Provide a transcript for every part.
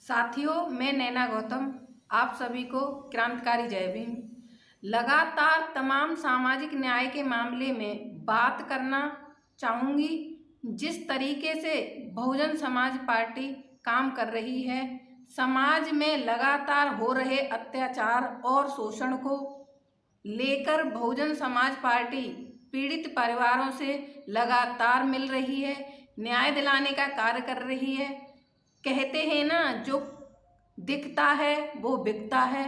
साथियों, मैं नैना गौतम आप सभी को क्रांतिकारी जय भीम। लगातार तमाम सामाजिक न्याय के मामले में बात करना चाहूँगी। जिस तरीके से बहुजन समाज पार्टी काम कर रही है, समाज में लगातार हो रहे अत्याचार और शोषण को लेकर बहुजन समाज पार्टी पीड़ित परिवारों से लगातार मिल रही है, न्याय दिलाने का कार्य कर रही है। कहते हैं ना, जो दिखता है वो बिकता है,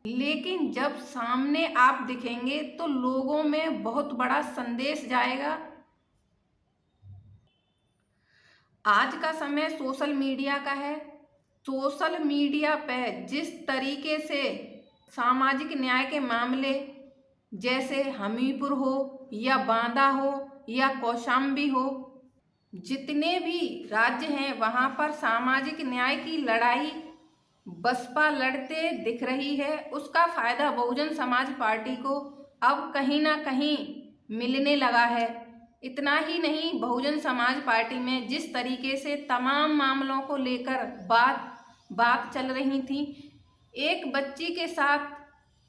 लेकिन जब सामने आप दिखेंगे तो लोगों में बहुत बड़ा संदेश जाएगा। आज का समय सोशल मीडिया का है। सोशल मीडिया पे जिस तरीके से सामाजिक न्याय के मामले, जैसे हमीरपुर हो या बांदा हो या कौशाम्बी हो, जितने भी राज्य हैं वहाँ पर सामाजिक न्याय की लड़ाई बसपा लड़ते दिख रही है। उसका फायदा बहुजन समाज पार्टी को अब कहीं ना कहीं मिलने लगा है। इतना ही नहीं, बहुजन समाज पार्टी में जिस तरीके से तमाम मामलों को लेकर बात चल रही थी, एक बच्ची के साथ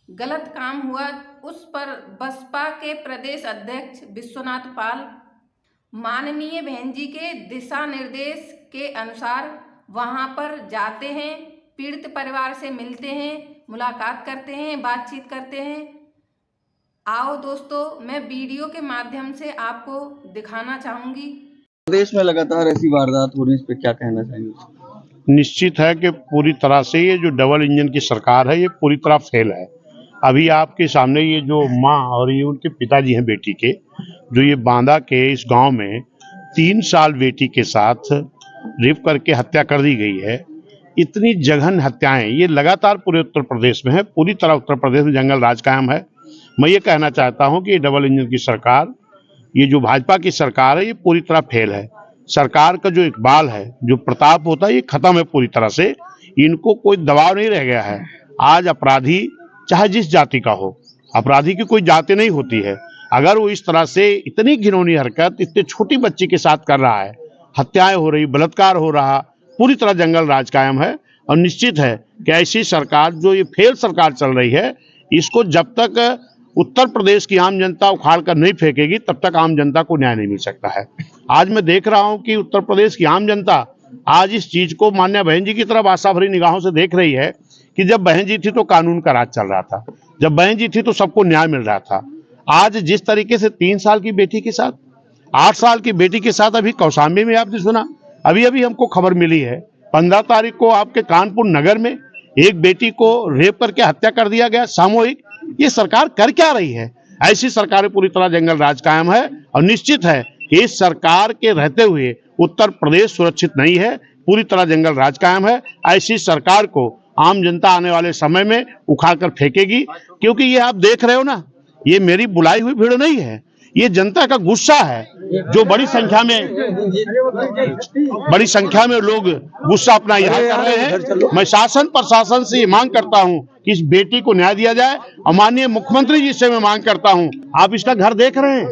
गलत काम हुआ, उस पर बसपा के प्रदेश अध्यक्ष विश्वनाथ पाल माननीय बहन जी के दिशा निर्देश के अनुसार वहां पर जाते हैं, पीड़ित परिवार से मिलते हैं, मुलाकात करते हैं, बातचीत करते हैं। आओ दोस्तों, मैं वीडियो के माध्यम से आपको दिखाना चाहूंगी। प्रदेश में लगातार ऐसी वारदात हो रही है, इस पे क्या कहना चाहेंगे? निश्चित है कि पूरी तरह से ये जो डबल इंजन की सरकार है, ये पूरी तरह फेल है। अभी आपके सामने ये जो माँ और ये उनके पिताजी हैं बेटी के, जो ये बांदा के इस गांव में 3 साल बेटी के साथ रेप करके हत्या कर दी गई है। इतनी जघन्य हत्याएं ये लगातार पूरे उत्तर प्रदेश में है। पूरी तरह उत्तर प्रदेश में जंगल राज कायम है। मैं ये कहना चाहता हूँ कि ये डबल इंजन की सरकार, ये जो भाजपा की सरकार है, ये पूरी तरह फेल है। सरकार का जो इकबाल है, जो प्रताप होता है, ये खत्म है पूरी तरह से। इनको कोई दबाव नहीं रह गया है। आज अपराधी चाहे जिस जाति का हो, अपराधी की कोई जाति नहीं होती है। अगर वो इस तरह से इतनी घिनौनी हरकत इतने छोटी बच्ची के साथ कर रहा है, हत्याएं हो रही, बलात्कार हो रहा, पूरी तरह जंगल राज कायम है। और निश्चित है कि ऐसी सरकार, जो ये फेल सरकार चल रही है, इसको जब तक उत्तर प्रदेश की आम जनता उखाड़ कर नहीं फेंकेगी, तब तक आम जनता को न्याय नहीं मिल सकता है। आज मैं देख रहा हूं कि उत्तर प्रदेश की आम जनता आज इस चीज को मान्य बहन जी की तरफ आशा भरी निगाहों से देख रही है कि जब बहन जी थी तो कानून का राज चल रहा था, जब बहन जी थी तो सबको न्याय मिल रहा था। आज जिस तरीके से 3 साल की बेटी के साथ, 8 साल की बेटी के साथ, अभी कौशाम्बी में आपने सुना, अभी हमको खबर मिली है 15 तारीख को आपके कानपुर नगर में एक बेटी को रेप करके हत्या कर दिया गया, सामूहिक। ये सरकार कर क्या रही है? ऐसी सरकारें पूरी तरह जंगल राज कायम है। और निश्चित है कि इस सरकार के रहते हुए उत्तर प्रदेश सुरक्षित नहीं है, पूरी तरह जंगल राज कायम है। ऐसी सरकार को आम जनता आने वाले समय में उखाड़ कर फेंकेगी, क्योंकि ये आप देख रहे हो ना, ये मेरी बुलाई हुई भीड़ नहीं है, ये जनता का गुस्सा है, जो बड़ी संख्या में लोग गुस्सा अपना यहाँ कर रहे हैं। मैं शासन प्रशासन से ये मांग करता हूँ कि इस बेटी को न्याय दिया जाए। और माननीय मुख्यमंत्री जी से मैं मांग करता हूँ, आप इसका घर देख रहे हैं,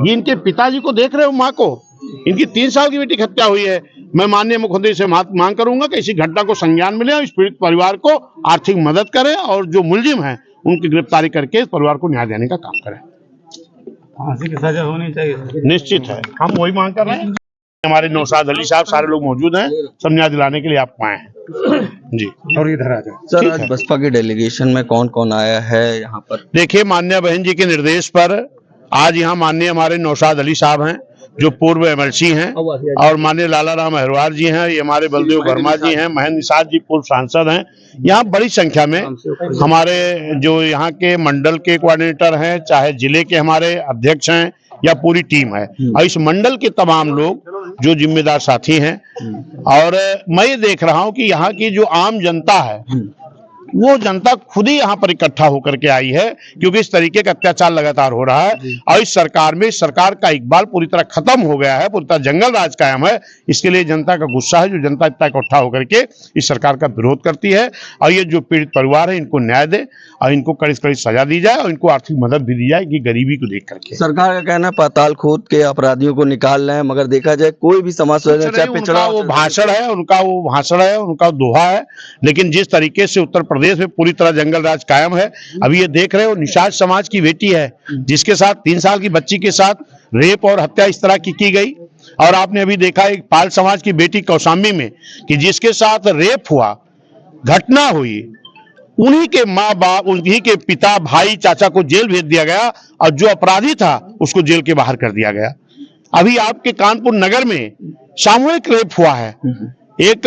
ये इनके पिताजी को देख रहे हो, माँ को, इनकी 3 साल की बेटी की हत्या हुई है। मैं माननीय मुख्यमंत्री से मांग करूंगा कि इसी घटना को संज्ञान मिले और इस पीड़ित परिवार को आर्थिक मदद करें और जो मुलजिम है उनकी गिरफ्तारी करके इस परिवार को न्याय देने का काम करें। फांसी की सजा होनी चाहिए, निश्चित है, हम वही मांग कर रहे हैं। हमारे नौशाद अली साहब, सारे लोग मौजूद हैं, सब न्याय दिलाने के लिए आप आए हैं जी। और इधर आ जाए सर। आज बसपा के डेलीगेशन में कौन कौन आया है यहाँ पर? देखिए, माननीय बहन जी के निर्देश पर आज यहाँ माननीय हमारे नौशाद अली साहब हैं, जो पूर्व एमएलसी हैं, और माननीय लाला राम अहिरवार जी हैं, ये हमारे बलदेव वर्मा जी हैं, महेंद्र निषाद जी पूर्व सांसद हैं। यहाँ बड़ी संख्या में हमारे जो यहाँ के मंडल के कोऑर्डिनेटर हैं, चाहे जिले के हमारे अध्यक्ष हैं, या पूरी टीम है, और इस मंडल के तमाम लोग जो जिम्मेदार साथी हैं। और मैं ये देख रहा हूँ कि यहाँ की जो आम जनता है, वो जनता खुद ही यहाँ पर इकट्ठा होकर के आई है, क्योंकि इस तरीके का अत्याचार लगातार हो रहा है और इस सरकार का इकबाल पूरी तरह खत्म हो गया है, पूरी तरह जंगल राज कायम है। इसके लिए जनता का गुस्सा है, जो जनता इतना इकट्ठा होकर के इस सरकार का विरोध करती है। और ये जो पीड़ित परिवार है इनको न्याय दे और इनको कड़ी से कड़ी सजा दी जाए और इनको आर्थिक मदद भी दी जाए कि गरीबी को देख करके। सरकार का कहना है पाताल खोद के अपराधियों को निकाल रहे हैं, मगर देखा जाए कोई भी समाज चाहे पिछड़ा वो भाषण है, उनका दोहा है। लेकिन जिस तरीके से उत्तर प्रदेश में पूरी तरह जंगल राज कायम है, अभी ये देख रहे हो निषाद समाज की बेटी है जिसके साथ 3 साल की बच्ची के साथ रेप और हत्या इस तरह की गई। और आपने अभी देखा एक पाल समाज की बेटी कौशाम्बी में कि जिसके साथ रेप हुआ, घटना हुई, उन्हीं के माँ बाप, उन्हीं के पिता, भाई, चाचा को जेल भेज दिया गया और जो अपराधी था उसको जेल के बाहर कर दिया गया। अभी आपके कानपुर नगर में सामूहिक रेप हुआ है, एक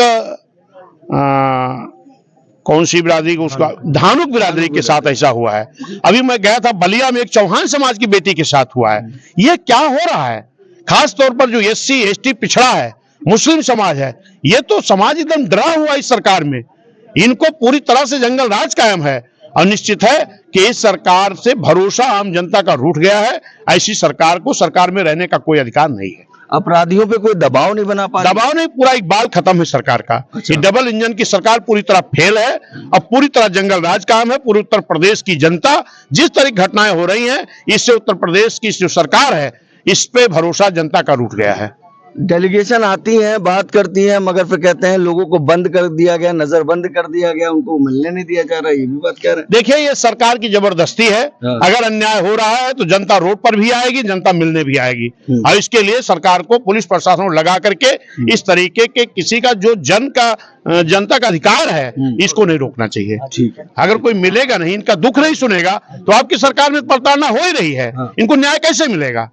कौन सी बिरादरी को, उसका धानुक बिरादरी के साथ ऐसा हुआ है। अभी मैं गया था बलिया में, एक चौहान समाज की बेटी के साथ हुआ है। ये क्या हो रहा है? खास तौर पर जो SC ST पिछड़ा है, मुस्लिम समाज है, ये तो समाज एकदम डरा हुआ इस सरकार में। इनको पूरी तरह से जंगल राज कायम है और निश्चित है कि इस सरकार से भरोसा आम जनता का रूठ गया है। ऐसी सरकार को सरकार में रहने का कोई अधिकार नहीं है। अपराधियों पे कोई दबाव नहीं बना पा, दबाव नहीं, पूरा इकबाल खत्म है सरकार का। ये डबल इंजन की सरकार पूरी तरह फेल है और पूरी तरह जंगल राज कायम है। पूरे उत्तर प्रदेश की जनता, जिस तरह की घटनाएं हो रही हैं, इससे उत्तर प्रदेश की जो सरकार है इस पे भरोसा जनता का रूठ गया है। डेलीगेशन आती है, बात करती है, मगर फिर कहते हैं लोगों को बंद कर दिया गया, नजरबंद कर दिया गया, उनको मिलने नहीं दिया जा रहा है, ये भी बात कह रहे हैं। देखिए, ये सरकार की जबरदस्ती है। अगर अन्याय हो रहा है तो जनता रोड पर भी आएगी, जनता मिलने भी आएगी। और इसके लिए सरकार को, पुलिस प्रशासन को लगा करके इस तरीके के किसी का जो जनता का अधिकार है इसको नहीं रोकना चाहिए। ठीक है। अगर कोई मिलेगा नहीं, इनका दुख नहीं सुनेगा तो आपकी सरकार में प्रताड़ना हो ही रही है। इनको न्याय कैसे मिलेगा?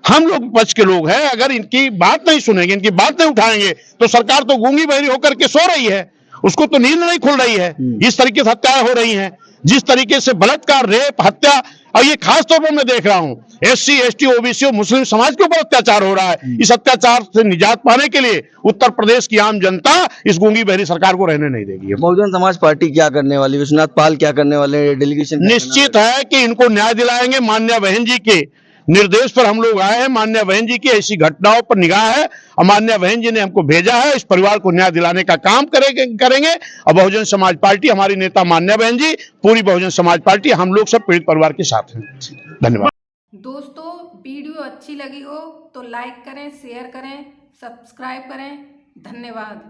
हम लोग विपक्ष के लोग हैं, अगर इनकी बात नहीं सुनेंगे, इनकी बात नहीं उठाएंगे तो सरकार तो गूंगी बहरी होकर के सो रही है, उसको तो नींद नहीं खुल रही है। इस तरीके से हत्याएं हो रही हैं, जिस तरीके से बलात्कार, रेप, हत्या, और ये खास तौर पर मैं देख रहा हूं SC ST OBC और मुस्लिम समाज के ऊपर अत्याचार हो रहा है। इस अत्याचार से निजात पाने के लिए उत्तर प्रदेश की आम जनता इस गूंगी बहरी सरकार को रहने नहीं देगी। बहुजन समाज पार्टी क्या करने वाली, विश्वनाथ पाल क्या करने वाले, डेलीगेशन निश्चित है कि इनको न्याय दिलाएंगे। माननीय बहन जी के निर्देश पर हम लोग आए हैं, माननीय बहन जी की ऐसी घटनाओं पर निगाह है और माननीय बहन जी ने हमको भेजा है। इस परिवार को न्याय दिलाने का काम करेंगे और बहुजन समाज पार्टी, हमारी नेता माननीय बहन जी, पूरी बहुजन समाज पार्टी, हम लोग सब पीड़ित परिवार के साथ हैं। धन्यवाद। दोस्तों, वीडियो अच्छी लगी हो तो लाइक करें, शेयर करें, सब्सक्राइब करें। धन्यवाद।